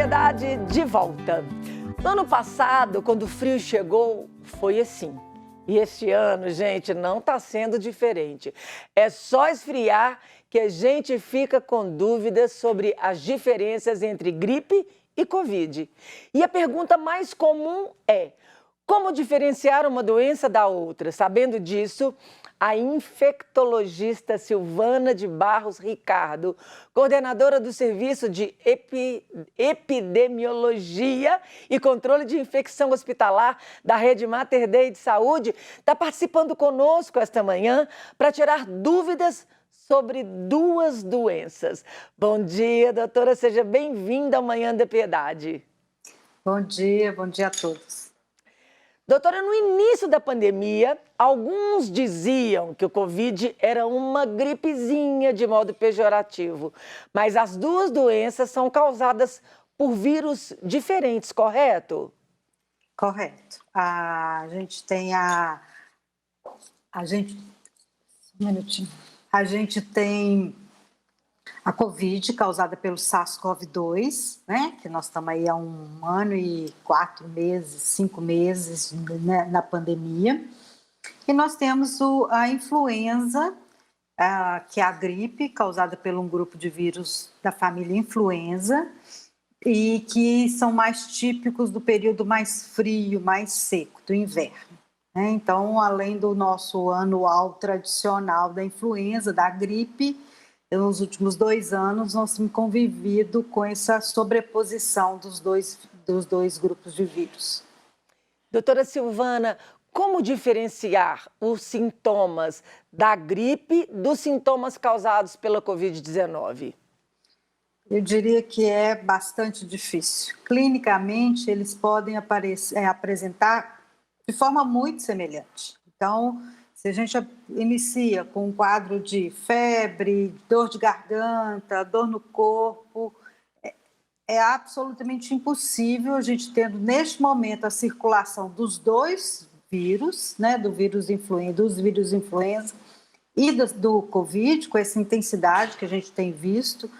Piedade de volta. No ano passado, quando o frio chegou, foi assim. E este ano, gente, não está sendo diferente. É só esfriar que a gente fica com dúvidas sobre as diferenças entre gripe e Covid. E a pergunta mais comum é: como diferenciar uma doença da outra? Sabendo disso, a infectologista Silvana de Barros Ricardo, coordenadora do Serviço de Epidemiologia e Controle de Infecção Hospitalar da Rede Mater Dei de Saúde, está participando conosco esta manhã para tirar dúvidas sobre duas doenças. Bom dia, doutora, seja bem-vinda ao Manhã da Piedade. Bom dia a todos. Doutora, no início da pandemia, alguns diziam que o Covid era uma gripezinha de modo pejorativo, mas as duas doenças são causadas por vírus diferentes, correto? Correto. A gente tem a gente um minutinho. A gente tem a Covid causada pelo SARS-CoV-2, né? Que nós estamos aí há 1 ano e 4 meses, 5 meses, né, na pandemia. E nós temos a influenza, que é a gripe causada por um grupo de vírus da família influenza e que são mais típicos do período mais frio, mais seco, do inverno. Né? Então, além do nosso anual tradicional da influenza, da gripe, nos últimos 2 anos nós temos convivido com essa sobreposição dos dois grupos de vírus. Doutora Silvana, como diferenciar os sintomas da gripe dos sintomas causados pela Covid-19? Eu diria que é bastante difícil. Clinicamente, eles podem apresentar de forma muito semelhante. Então, se a gente inicia com um quadro de febre, dor de garganta, dor no corpo, é absolutamente impossível a gente tendo neste momento a circulação dos dois vírus, né, dos vírus influenza e do Covid, com essa intensidade que a gente tem visto,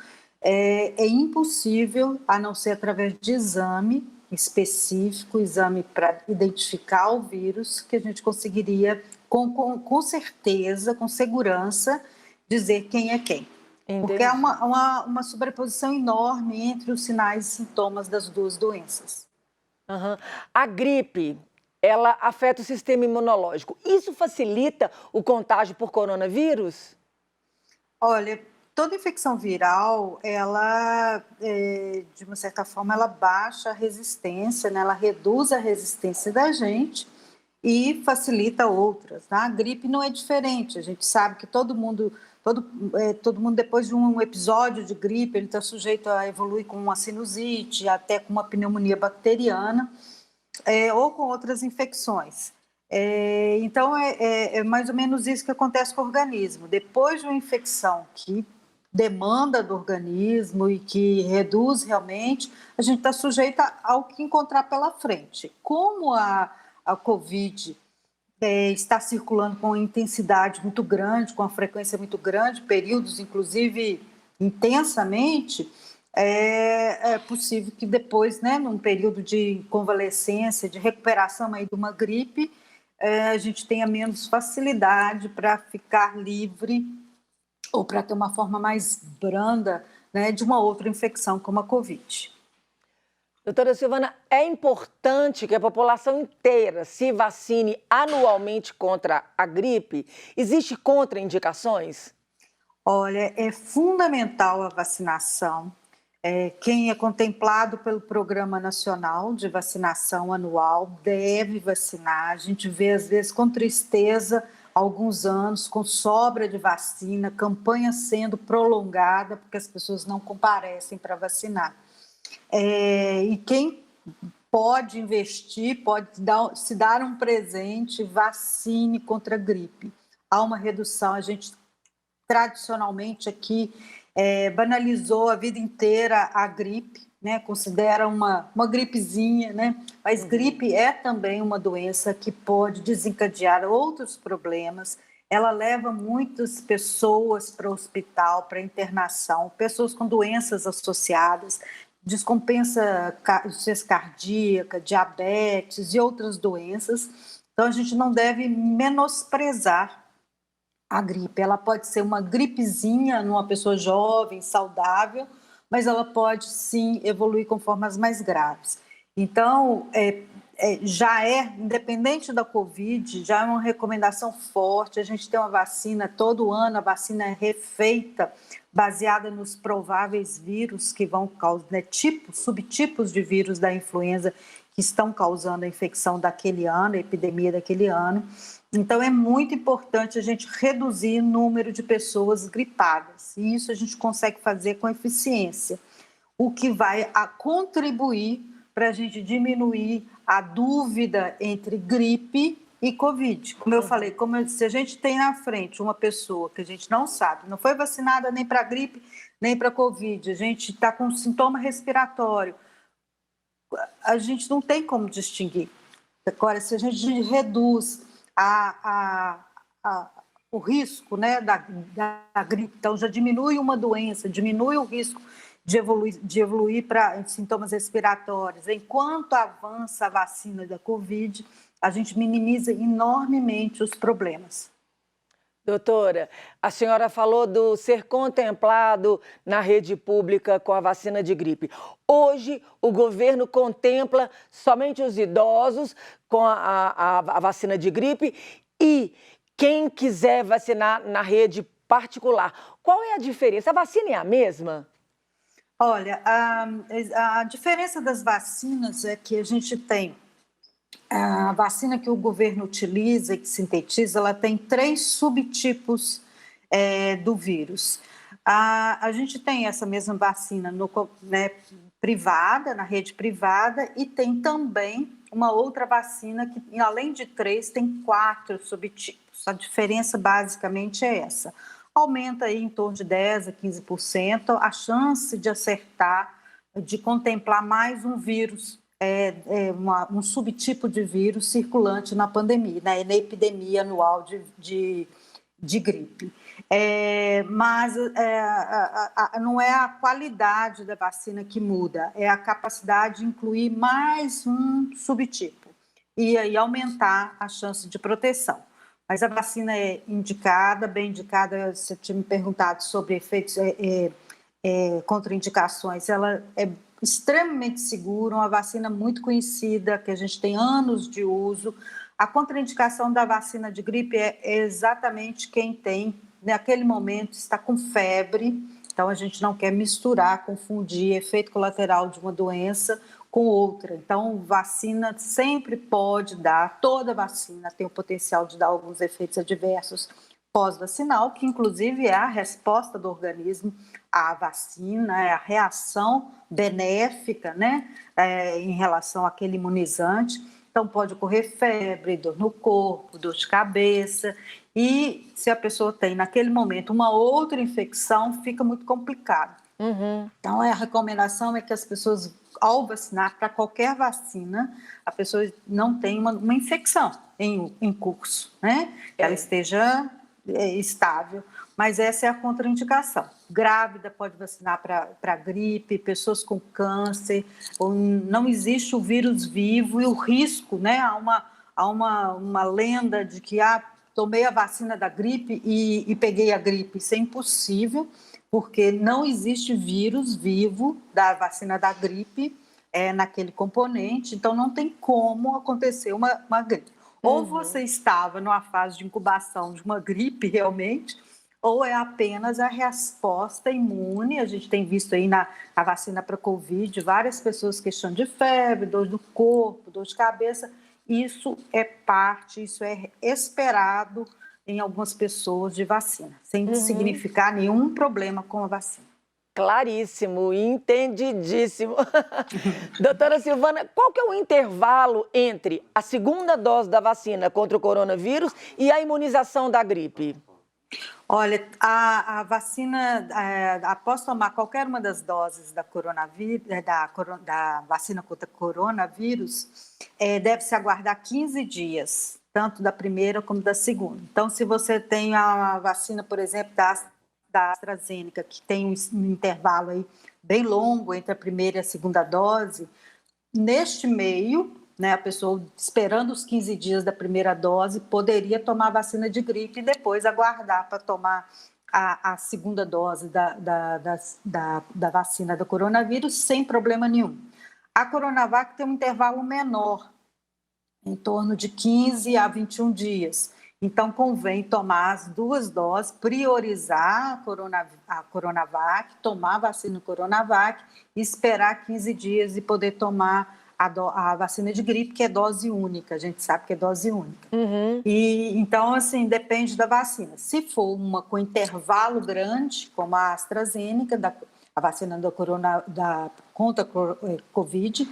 é impossível, a não ser através de exame específico, exame para identificar o vírus, que a gente conseguiria, com certeza, com segurança, dizer quem é quem. Entendi. Porque há uma sobreposição enorme entre os sinais e sintomas das duas doenças. Uhum. A gripe, ela afeta o sistema imunológico. Isso facilita o contágio por coronavírus? Olha, toda infecção viral, ela, de uma certa forma, ela baixa a resistência, né? Ela reduz a resistência da gente e facilita outras. Tá? A gripe não é diferente. A gente sabe que todo mundo depois de um episódio de gripe, ele está sujeito a evoluir com uma sinusite, até com uma pneumonia bacteriana, ou com outras infecções. Então, é mais ou menos isso que acontece com o organismo. Depois de uma infecção que demanda do organismo e que reduz realmente, a gente está sujeito ao que encontrar pela frente. Como a Covid está circulando com intensidade muito grande, com uma frequência muito grande, períodos, inclusive, intensamente, é possível que depois, né, num período de convalescência, de recuperação aí de uma gripe, a gente tenha menos facilidade para ficar livre ou para ter uma forma mais branda, né, de uma outra infecção como a Covid. Doutora Silvana, é importante que a população inteira se vacine anualmente contra a gripe? Existem contraindicações? Olha, é fundamental a vacinação. Quem é contemplado pelo Programa Nacional de Vacinação Anual deve vacinar. A gente vê, às vezes, com tristeza, alguns anos, com sobra de vacina, campanha sendo prolongada, porque as pessoas não comparecem para vacinar. E quem pode investir, pode se dar um presente, vacine contra a gripe. Há uma redução, a gente tradicionalmente aqui banalizou a vida inteira a gripe, né? Considera uma gripezinha, né? Mas gripe é também uma doença que pode desencadear outros problemas. Ela leva muitas pessoas para o hospital, para internação, pessoas com doenças associadas, descompensa insuficiência cardíaca, diabetes e outras doenças. Então, a gente não deve menosprezar a gripe. Ela pode ser uma gripezinha numa pessoa jovem, saudável, mas ela pode sim evoluir com formas mais graves. Então, independente da Covid, já é uma recomendação forte. A gente tem uma vacina todo ano, a vacina é refeita, baseada nos prováveis vírus que vão causar, né, subtipos de vírus da influenza que estão causando a infecção daquele ano, a epidemia daquele ano. Então, é muito importante a gente reduzir o número de pessoas gripadas. E isso a gente consegue fazer com eficiência, o que vai contribuir para a gente diminuir a dúvida entre gripe e Covid. Como eu falei, se a gente tem na frente uma pessoa que a gente não sabe, não foi vacinada nem para gripe, nem para Covid, a gente está com sintoma respiratório, a gente não tem como distinguir. Agora, se a gente reduz o risco, né, da gripe, então já diminui uma doença, diminui o risco de evoluir para sintomas respiratórios. Enquanto avança a vacina da Covid, a gente minimiza enormemente os problemas. Doutora, a senhora falou do ser contemplado na rede pública com a vacina de gripe. Hoje, o governo contempla somente os idosos com a vacina de gripe e quem quiser vacinar na rede particular. Qual é a diferença? A vacina é a mesma? Olha, a diferença das vacinas é que a gente tem a vacina que o governo utiliza e que sintetiza, ela tem 3 subtipos do vírus. A gente tem essa mesma vacina privada, na rede privada, e tem também uma outra vacina que, além de 3, tem 4 subtipos. A diferença basicamente é essa. Aumenta aí em torno de 10% a 15% a chance de acertar, de contemplar mais um vírus, um subtipo de vírus circulante na pandemia, na epidemia anual de gripe. Mas não é a qualidade da vacina que muda, é a capacidade de incluir mais um subtipo e aí aumentar a chance de proteção. Mas a vacina é indicada, bem indicada. Você tinha me perguntado sobre efeitos, contraindicações. Ela é extremamente segura, uma vacina muito conhecida, que a gente tem anos de uso. A contraindicação da vacina de gripe é exatamente quem tem, naquele momento, está com febre. Então, a gente não quer misturar, confundir efeito colateral de uma doença com outra. Então, vacina sempre pode dar, toda vacina tem o potencial de dar alguns efeitos adversos pós-vacinal, que inclusive é a resposta do organismo à vacina, é a reação benéfica, né, em relação àquele imunizante. Então, pode ocorrer febre, dor no corpo, dor de cabeça, e se a pessoa tem naquele momento uma outra infecção, fica muito complicado. Então, a recomendação é que as pessoas, ao vacinar, para qualquer vacina, a pessoa não tenha uma infecção em curso, né? Ela esteja estável, mas essa é a contraindicação. Grávida pode vacinar para gripe, pessoas com câncer, não existe o vírus vivo e o risco, né? Há uma lenda de que tomei a vacina da gripe e peguei a gripe. Isso é impossível, porque não existe vírus vivo da vacina da gripe naquele componente, então não tem como acontecer uma gripe. Ou você estava numa fase de incubação de uma gripe realmente, ou é apenas a resposta imune. A gente tem visto aí na vacina para Covid, várias pessoas questionando de febre, dor do corpo, dor de cabeça. Isso isso é esperado em algumas pessoas de vacina, sem significar nenhum problema com a vacina. Claríssimo, entendidíssimo. Doutora Silvana, qual que é o intervalo entre a segunda dose da vacina contra o coronavírus e a imunização da gripe? Olha, a vacina, após tomar qualquer uma das doses da vacina contra coronavírus, deve-se aguardar 15 dias, tanto da primeira como da segunda. Então, se você tem a vacina, por exemplo, da AstraZeneca, que tem um intervalo aí bem longo entre a primeira e a segunda dose, neste meio, né, a pessoa esperando os 15 dias da primeira dose, poderia tomar a vacina de gripe e depois aguardar para tomar a segunda dose da vacina do coronavírus sem problema nenhum. A Coronavac tem um intervalo menor, em torno de 15 a 21 dias. Então, convém tomar as 2 doses, priorizar a Coronavac, tomar a vacina Coronavac e esperar 15 dias e poder tomar a vacina de gripe, que é dose única. A gente sabe que é dose única. E, então, assim, depende da vacina. Se for uma com intervalo grande, como a AstraZeneca, a vacina contra a Covid,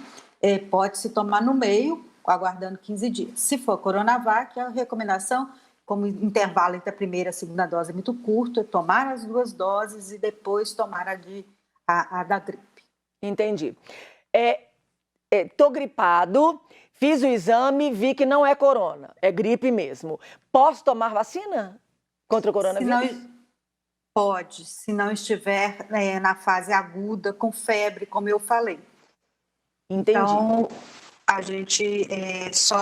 pode-se tomar no meio, aguardando 15 dias. Se for Coronavac, a recomendação, como intervalo entre a primeira e a segunda dose é muito curto, é tomar as 2 doses e depois tomar a da gripe. Entendi. Tô gripado, fiz o exame, vi que não é corona, é gripe mesmo. Posso tomar vacina contra o coronavírus? Pode, se não estiver na fase aguda, com febre, como eu falei. Entendi. Então, a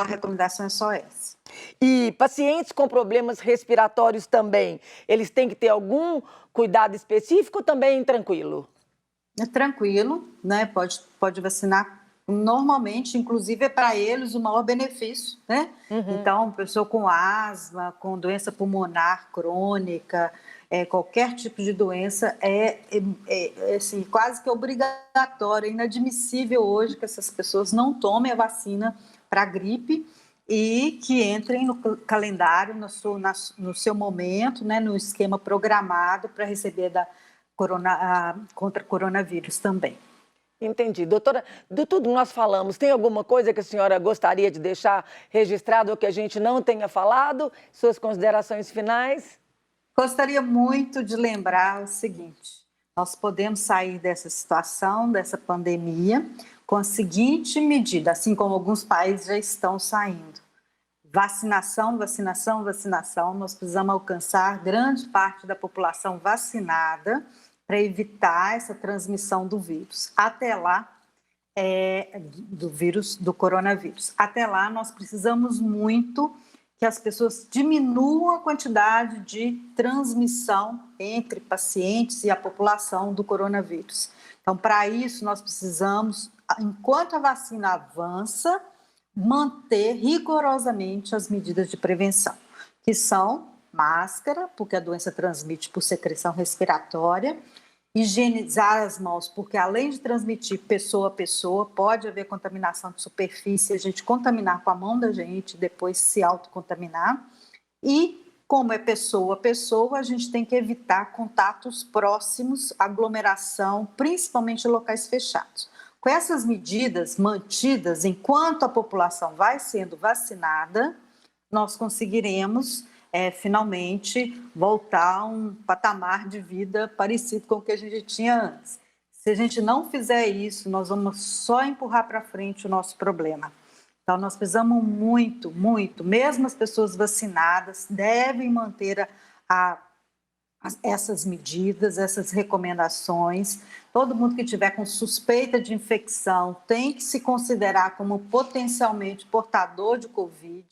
recomendação é só essa. E pacientes com problemas respiratórios também, eles têm que ter algum cuidado específico ou também tranquilo? É tranquilo, né? Pode vacinar normalmente, inclusive é para eles o maior benefício, né? Então, pessoa com asma, com doença pulmonar crônica, qualquer tipo de doença assim, quase que obrigatório, é inadmissível hoje que essas pessoas não tomem a vacina para a gripe e que entrem no calendário, no seu momento, né, no esquema programado para receber contra coronavírus também. Entendi. Doutora, de tudo nós falamos, tem alguma coisa que a senhora gostaria de deixar registrado ou que a gente não tenha falado? Suas considerações finais? Gostaria muito de lembrar o seguinte: nós podemos sair dessa situação, dessa pandemia, com a seguinte medida, assim como alguns países já estão saindo. Vacinação, vacinação, vacinação. Nós precisamos alcançar grande parte da população vacinada para evitar essa transmissão do vírus. Até lá, do coronavírus. Até lá, nós precisamos muito que as pessoas diminuam a quantidade de transmissão entre pacientes e a população do coronavírus. Então, para isso, nós precisamos, enquanto a vacina avança, manter rigorosamente as medidas de prevenção, que são máscara, porque a doença transmite por secreção respiratória, higienizar as mãos, porque além de transmitir pessoa a pessoa, pode haver contaminação de superfície, a gente contaminar com a mão da gente, depois se autocontaminar. E, como é pessoa a pessoa, a gente tem que evitar contatos próximos, aglomeração, principalmente em locais fechados. Com essas medidas mantidas, enquanto a população vai sendo vacinada, nós conseguiremos finalmente voltar a um patamar de vida parecido com o que a gente tinha antes. Se a gente não fizer isso, nós vamos só empurrar para frente o nosso problema. Então, nós precisamos muito, muito, mesmo as pessoas vacinadas devem manter essas medidas, essas recomendações. Todo mundo que tiver com suspeita de infecção tem que se considerar como potencialmente portador de Covid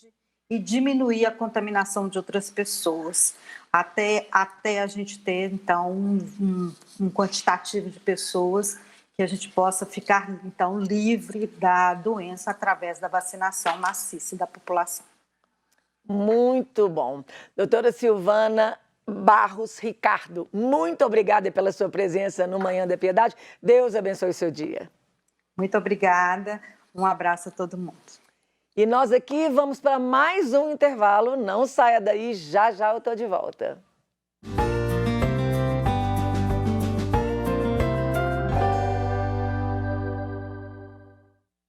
e diminuir a contaminação de outras pessoas, até a gente ter, então, um quantitativo de pessoas que a gente possa ficar, então, livre da doença através da vacinação maciça da população. Muito bom. Doutora Silvana Barros Ricardo, muito obrigada pela sua presença no Manhã da Piedade. Deus abençoe o seu dia. Muito obrigada. Um abraço a todo mundo. E nós aqui vamos para mais um intervalo. Não saia daí, já já eu estou de volta.